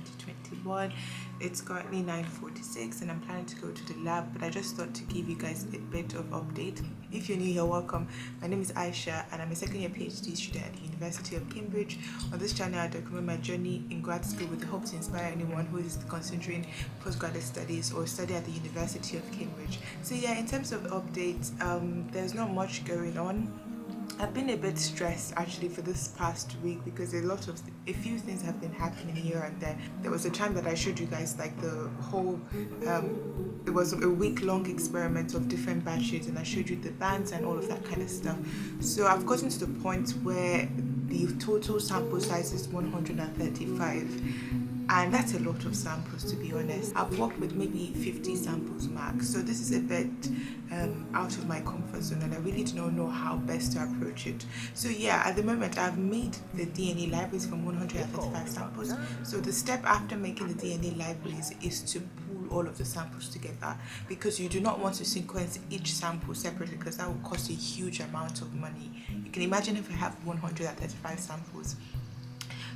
2021. It's currently 9:46 and I'm planning to go to the lab, but I just thought to give you guys a bit of update. If you're new here, welcome. My name is Aisha and I'm a second year PhD student at the University of Cambridge. On this channel, I document my journey in grad school with the hope to inspire anyone who is considering postgraduate studies or study at the University of Cambridge. So yeah, in terms of updates, there's not much going on. I've been a bit stressed actually for this past week because a few things have been happening here and there. There was a time that I showed you guys like the whole it was a week-long experiment of different batches, and I showed you the bands and all of that kind of stuff. So I've gotten to the point where the total sample size is 135. And that's a lot of samples, to be honest. I've worked with maybe 50 samples max, so this is a bit out of my comfort zone, and I really do not know how best to approach it. So yeah, at the moment I've made the DNA libraries from 135 samples. So the step after making the DNA libraries is to pool all of the samples together, because you do not want to sequence each sample separately, because that will cost a huge amount of money. You can imagine if I have 135 samples,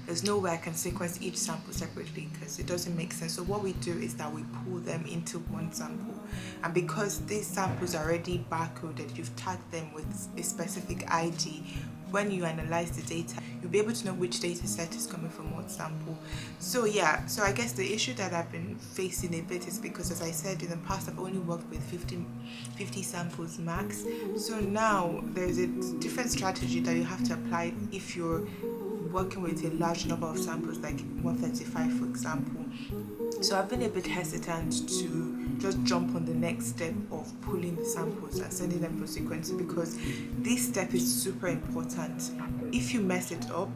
there's no way I can sequence each sample separately because it doesn't make sense. So what we do is that we pull them into one sample, and because these samples are already barcoded, you've tagged them with a specific ID. When you analyze the data, you'll be able to know which data set is coming from what sample. So yeah, so I guess the issue that I've been facing a bit is because, as I said in the past, I've only worked with 50 samples max. So now there's a different strategy that you have to apply if you're working with a large number of samples, like 135 for example. So I've been a bit hesitant to just jump on the next step of pulling the samples and sending them for sequencing, because this step is super important. If you mess it up,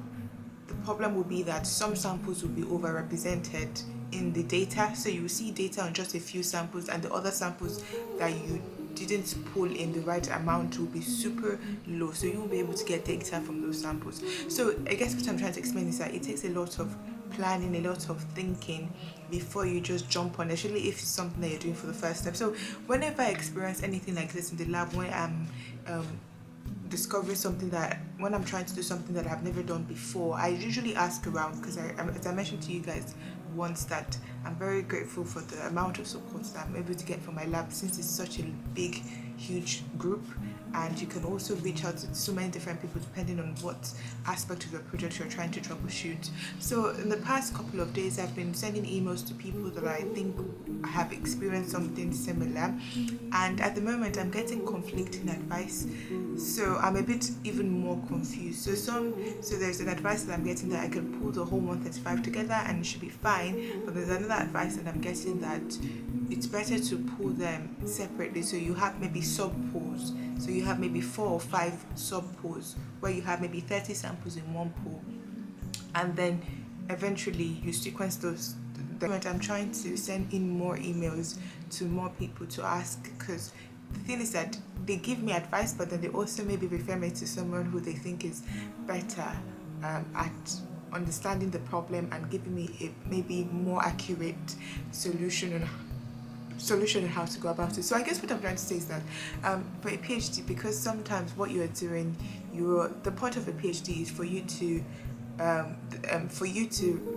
the problem will be that some samples will be overrepresented in the data, so you will see data on just a few samples, and the other samples that you didn't pull in the right amount will be super low, so you won't be able to get data from those samples. So I guess what I'm trying to explain is that it takes a lot of planning, a lot of thinking before you just jump on, especially if it's something that you're doing for the first time. So whenever I experience anything like this in the lab, when I'm discovering something when I'm trying to do something that I've never done before, I usually ask around, because as I mentioned to you guys once, that I'm very grateful for the amount of support that I'm able to get from my lab, since it's such a big, huge group, and you can also reach out to so many different people depending on what aspect of your project you're trying to troubleshoot. So in the past couple of days, I've been sending emails to people that I think have experienced something similar, and at the moment I'm getting conflicting advice, so I'm a bit even more confused. So there's an advice that I'm getting that I can pull the whole 135 together and it should be fine, but there's another advice that I'm getting that it's better to pull them separately, so you have maybe sub pools. So you have maybe 4 or 5 sub pools where you have maybe 30 samples in one pool, and then eventually you sequence those. I'm trying to send in more emails to more people to ask, because the thing is that they give me advice, but then they also maybe refer me to someone who they think is better at understanding the problem and giving me a maybe more accurate solution on how to go about it. So I guess what I'm trying to say is that for a PhD, because sometimes what you're doing, the point of a PhD is for you to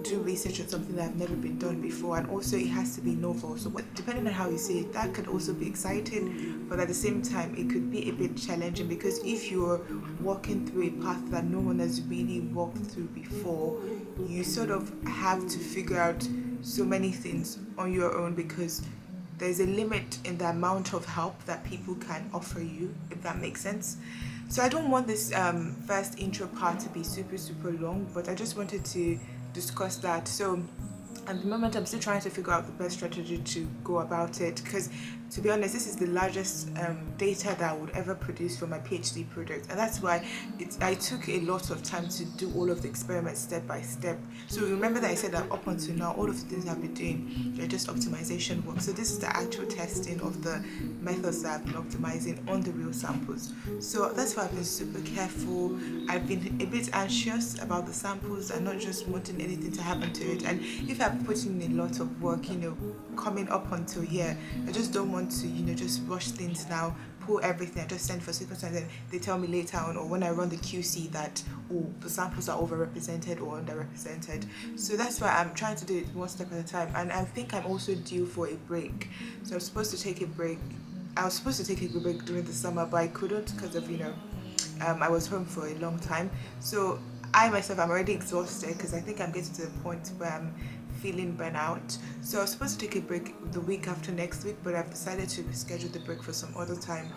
do research on something that have never been done before, and also it has to be novel. So depending on how you see it, that could also be exciting, but at the same time it could be a bit challenging, because if you're walking through a path that no one has really walked through before, you sort of have to figure out so many things on your own, because there's a limit in the amount of help that people can offer you, if that makes sense. So I don't want this first intro part to be super long, but I just wanted to discuss that. So at the moment I'm still trying to figure out the best strategy to go about it, because to be honest, this is the largest data that I would ever produce for my PhD project, and that's why I took a lot of time to do all of the experiments step by step. So remember that I said that up until now all of the things I've been doing, they're just optimization work. So this is the actual testing of the methods that I've been optimizing on the real samples. So that's why I've been super careful. I've been a bit anxious about the samples and not just wanting anything to happen to it. And if I've put in a lot of work, coming up until here, I just don't want to, just rush things now, sample everything, I just send for sequence, and then they tell me later on, or when I run the QC, that the samples are overrepresented or underrepresented. So that's why I'm trying to do it one step at a time. And I think I'm also due for a break. So I'm supposed to take a break. I was supposed to take a break during the summer, but I couldn't because of I was home for a long time. So I myself, I'm already exhausted because I think I'm getting to the point where I'm feeling burnout. So I was supposed to take a break the week after next week, but I've decided to schedule the break for some other time,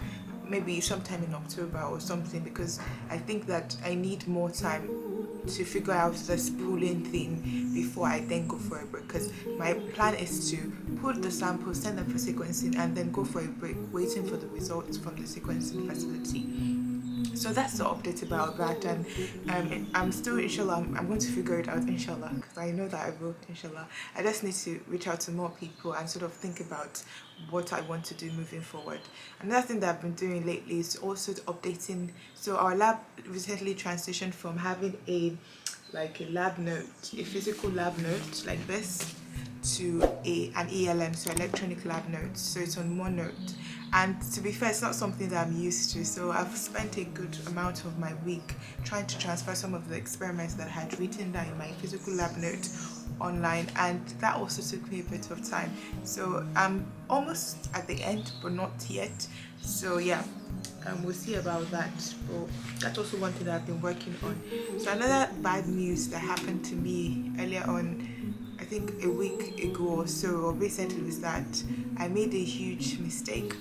maybe sometime in October or something, because I think that I need more time to figure out this pooling thing before I then go for a break, because my plan is to pull the samples, send them for sequencing, and then go for a break waiting for the results from the sequencing facility. So that's the update about that. And I'm still, inshallah, I'm going to figure it out, inshallah, because I know that I will, inshallah. I just need to reach out to more people and sort of think about what I want to do moving forward. Another thing that I've been doing lately is also updating. So our lab recently transitioned from having a lab note, a physical lab note like this, to an ELN, so electronic lab notes. So it's on OneNote. And to be fair, it's not something that I'm used to. So I've spent a good amount of my week trying to transfer some of the experiments that I had written down in my physical lab note online, and that also took me a bit of time. So I'm almost at the end, but not yet. So yeah, we'll see about that. But that's also one thing that I've been working on. So another bad news that happened to me earlier on, I think a week ago or so, or recently, was that I made a huge mistake.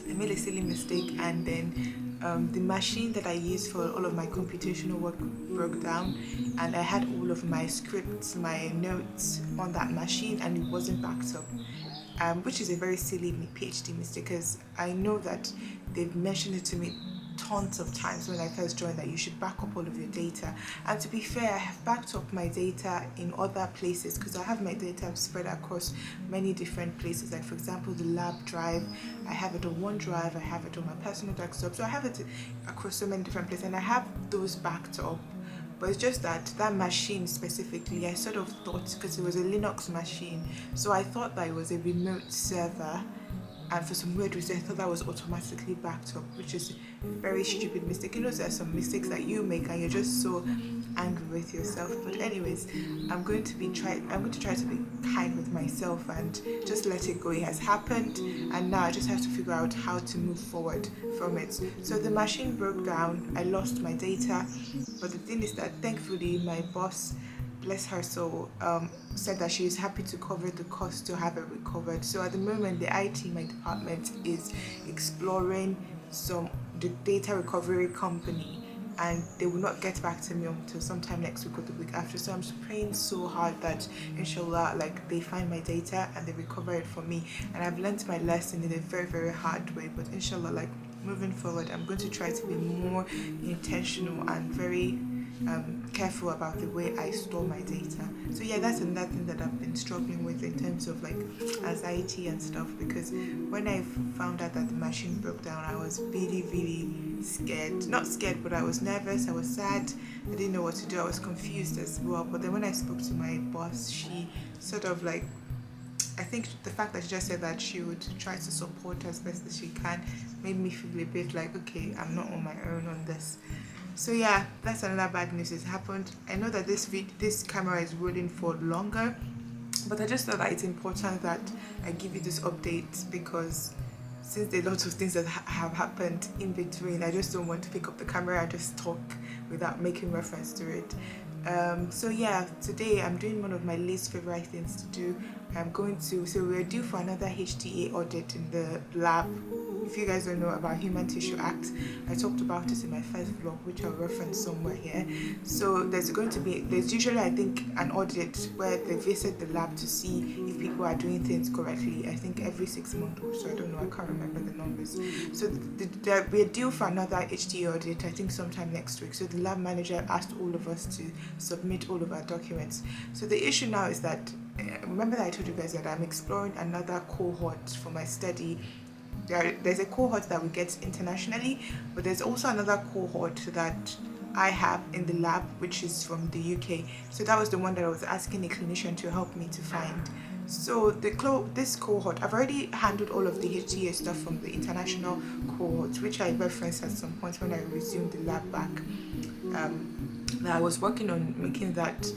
I made a silly mistake, and then the machine that I used for all of my computational work broke down, and I had all of my scripts, my notes on that machine, and it wasn't backed up. Which is a very silly PhD mistake, because I know that they've mentioned it to me tons of times when I first joined, that you should back up all of your data. And to be fair, I have backed up my data in other places, because I have my data spread across many different places. Like for example, the lab drive, I have it on OneDrive, I have it on my personal desktop, so I have it across so many different places, and I have those backed up. But it's just that machine specifically, I sort of thought, because it was a Linux machine, so I thought that it was a remote server, and for some weird reason I thought that was automatically backed up, which is a very stupid mistake. You know, there are some mistakes that you make and you're just so angry with yourself. But anyways, I'm going to try to be kind with myself and just let it go. It has happened, and now I just have to figure out how to move forward from it. So the machine broke down, I lost my data, but the thing is that thankfully my boss, bless her soul, said that she is happy to cover the cost to have it recovered. So at the moment, the IT in my department is exploring the data recovery company, and they will not get back to me until sometime next week or the week after. So I'm just praying so hard that inshallah, they find my data and they recover it for me. And I've learned my lesson in a very, very hard way, but inshallah, moving forward, I'm going to try to be more intentional and very careful about the way I store my data. So yeah, that's another thing that I've been struggling with in terms of anxiety and stuff, because when I found out that the machine broke down, I was really, really scared. Not scared, but I was nervous, I was sad, I didn't know what to do, I was confused as well. But then when I spoke to my boss, she sort of I think the fact that she just said that she would try to support as best as she can made me feel a bit okay, I'm not on my own on this. So yeah, that's another bad news that's happened. I know that this camera is rolling for longer, but I just thought that it's important that I give you this update, because since there are lots of things that have happened in between, I just don't want to pick up the camera and just talk without making reference to it. So yeah, today I'm doing one of my least favorite things to do. So we're due for another HTA audit in the lab. If you guys don't know about Human Tissue Act, I talked about this in my first vlog, which I'll reference somewhere here. So there's usually, I think, an audit where they visit the lab to see if people are doing things correctly. I think every 6 months or so, I don't know, I can't remember the numbers. So we're due for another HTA audit, I think sometime next week. So the lab manager asked all of us to submit all of our documents. So the issue now is that, remember that I told you guys that I'm exploring another cohort for my study. There's a cohort that we get internationally, but there's also another cohort that I have in the lab, which is from the UK. So that was the one that I was asking a clinician to help me to find. So this cohort, I've already handled all of the HTA stuff from the international cohort, which I referenced at some point when I resumed the lab back. That I was working on making that,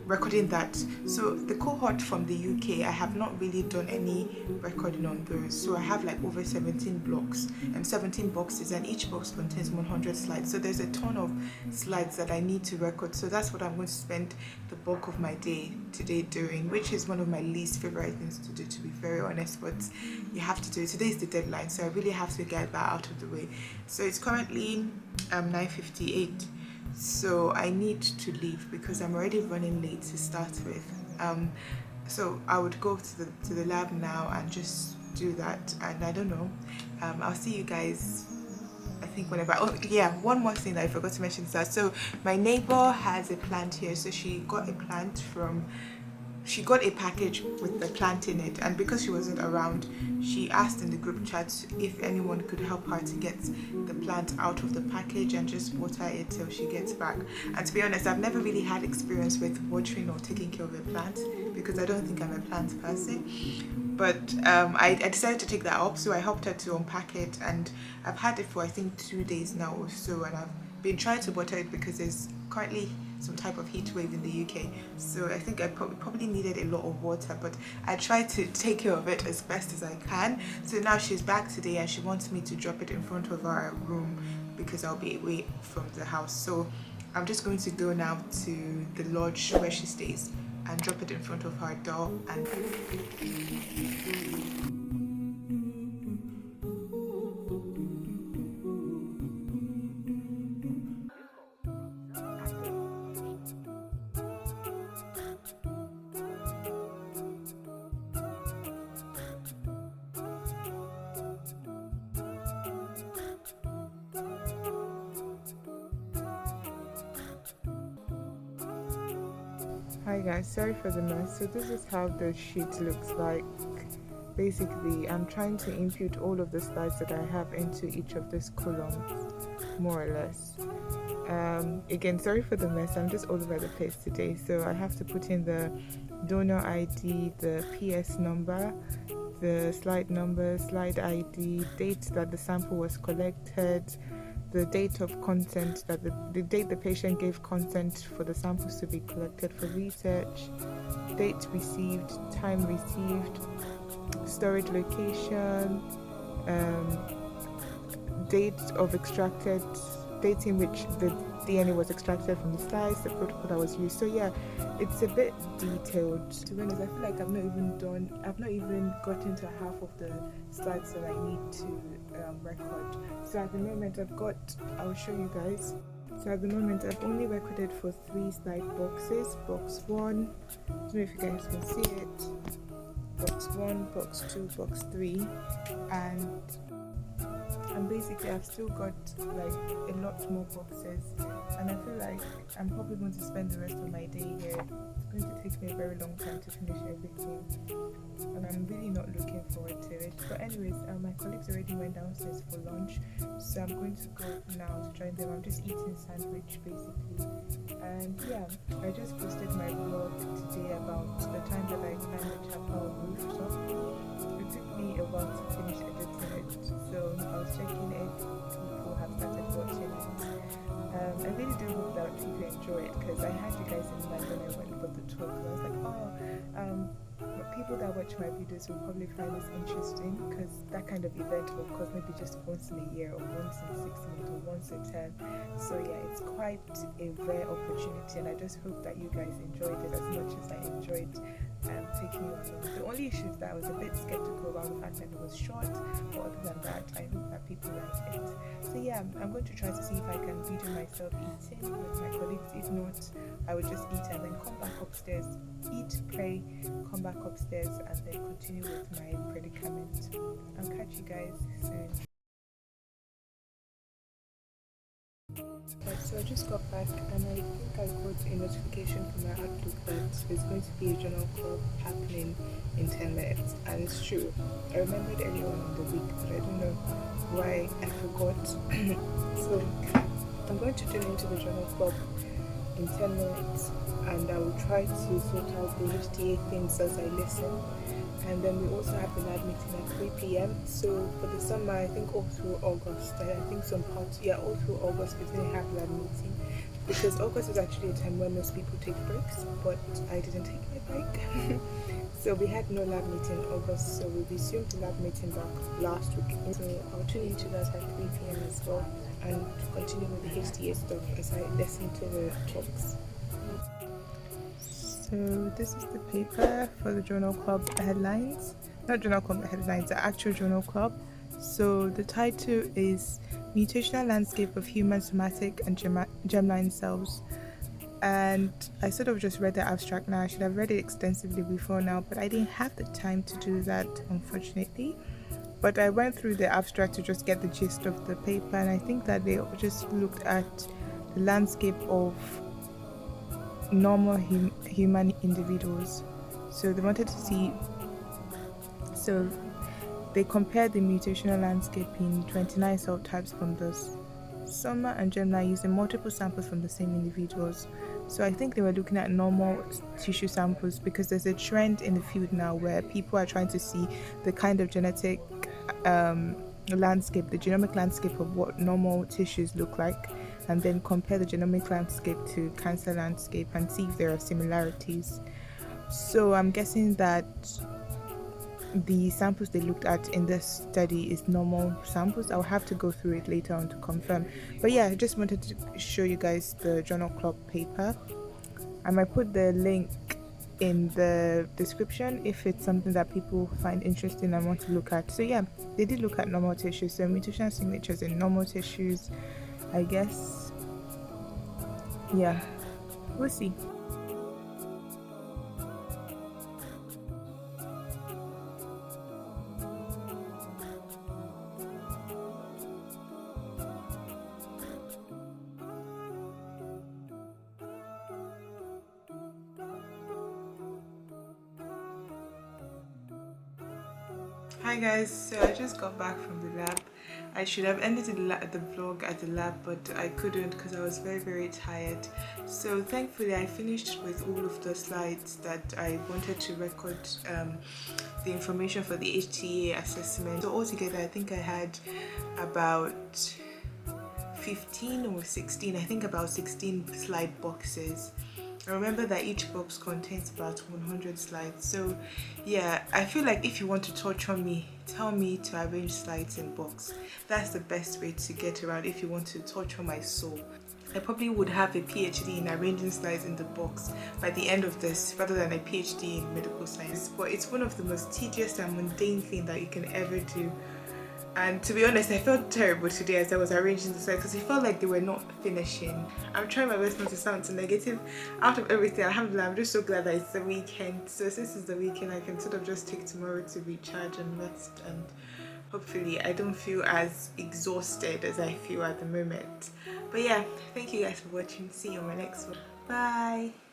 recording that. So the cohort from the UK, I have not really done any recording on those. So I have like over 17 blocks and 17 boxes, and each box contains 100 slides. So there's a ton of slides that I need to record. So that's what I'm going to spend the bulk of my day today doing, which is one of my least favorite things to do, to be very honest, but you have to do it. Today is the deadline, so I really have to get that out of the way. So it's currently 9:58. So I need to leave because I'm already running late to start with. So I would go to the lab now and just do that, and I don't know. I'll see you guys, I think, whenever. Oh yeah, one more thing that I forgot to mention is that, so my neighbor has a plant here, so she got a package with the plant in it, and because she wasn't around, she asked in the group chat if anyone could help her to get the plant out of the package and just water it till she gets back. And to be honest, I've never really had experience with watering or taking care of a plant because I don't think I'm a plant person, but I decided to take that up, so I helped her to unpack it, and I've had it for I think 2 days now or so, and I've been trying to water it because there's currently some type of heat wave in the UK, so I think I probably needed a lot of water, but I tried to take care of it as best as I can. So now she's back today and she wants me to drop it in front of our room because I'll be away from the house. So I'm just going to go now to the lodge where she stays and drop it in front of her door. And hi guys, sorry for the mess. So this is how the sheet looks like. Basically, I'm trying to input all of the slides that I have into each of these columns, more or less. Again, sorry for the mess, I'm just all over the place today. So I have to put in the donor ID, the PS number, the slide number, slide ID, date that the sample was collected, the date of consent, that the date the patient gave consent for the samples to be collected for research, date received, time received, storage location, date of extracted, date in which the DNA was extracted from the slides, the protocol that was used. So yeah, it's a bit detailed. To be honest, I feel like I've not even gotten to half of the slides that I need to record. So at the moment I'll show you guys. So at the moment I've only recorded for 3 slide boxes. Box 1, I don't know if you guys can see it. Box 1, box 2, box 3, and basically I've still got like a lot more boxes, and I feel like I'm probably going to spend the rest of my day here. It's going to take me a very long time to finish everything, and I'm really not looking forward to it. But anyways, my colleagues already went downstairs for lunch, so I'm going to go now to join them. I'm just eating sandwich basically, and yeah, I just posted my vlog today about the time that I climbed the chapel rooftop. It took me a while to finish editing it, so I was checking if people have started watching it. I really do hope that people enjoy it, because I had you guys in mind when I went for the talk, and I was like, people that watch my videos will probably find this interesting, because that kind of event will occur maybe just once in a year, or once in 6 months, or once in 10. So yeah, it's quite a rare opportunity, and I just hope that you guys enjoyed it as much as I enjoyed taking you along. The only issue is that I was a bit skeptical about the fact that it was short, but other than that, I hope that people like it. So yeah, I'm going to try to see if I can video myself eating with my colleagues. If not, I would just eat and then come back upstairs, eat, pray, come back upstairs, and then continue with my predicament. I'll catch you guys soon. Right, so I just got back, and I think I got a notification from my Outlook that there's going to be a journal club happening in 10 minutes, and it's true. I remembered earlier on in the week, but I don't know why I forgot. So I'm going to tune into the journal club in 10 minutes, and I will try to sort out the HTA things as I listen. And then we also have the lab meeting at 3 p.m. So for the summer, I think all through August, I think some parts, yeah, all through August we didn't have lab meeting, because August is actually a time when most people take breaks, but I didn't take my break. So we had no lab meeting in August, so we resumed the lab meeting back last week. So I'll tune into that at 3 p.m. as well, and continue with the HTA stuff as I listen to the talks. So this is the paper for the journal club headlines. Not journal club headlines, the actual journal club. So the title is Mutational Landscape of Human Somatic and Germline Cells. And I sort of just read the abstract now. I should have read it extensively before now, but I didn't have the time to do that, unfortunately. But I went through the abstract to just get the gist of the paper, and I think that they just looked at the landscape of normal human individuals. So they wanted to see, so they compared the mutational landscape in 29 cell types from the soma and germline using multiple samples from the same individuals. So I think they were looking at normal tissue samples, because there's a trend in the field now where people are trying to see the kind of genetic landscape, the genomic landscape of what normal tissues look like, and then compare the genomic landscape to cancer landscape and see if there are similarities. So I'm guessing that the samples they looked at in this study is normal samples. I'll have to go through it later on to confirm. But yeah, I just wanted to show you guys the journal club paper. I might put the link in the description if it's something that people find interesting and want to look at. So yeah, they did look at normal tissues, so mutational signatures in normal tissues, I guess. Yeah, we'll see. Hi guys, so I just got back from the lab. I should have ended the vlog at the lab, but I couldn't because I was very tired. So thankfully I finished with all of the slides that I wanted to record the information for the HTA assessment. So altogether I think I had about 15 or 16, I think about 16 slide boxes. I remember that each box contains about 100 slides. So yeah, I feel like if you want to torture me, tell me to arrange slides in box. That's the best way to get around if you want to torture my soul. I probably would have a PhD in arranging slides in the box by the end of this, rather than a PhD in medical science. But it's one of the most tedious and mundane things that you can ever do. And to be honest, I felt terrible today as I was arranging the slides, because it felt like they were not finishing. I'm trying my best not to sound too negative out of everything. Alhamdulillah, I'm just so glad that it's the weekend. So since it's the weekend, I can sort of just take tomorrow to recharge and rest, and hopefully I don't feel as exhausted as I feel at the moment. But yeah, thank you guys for watching. See you on my next one. Bye.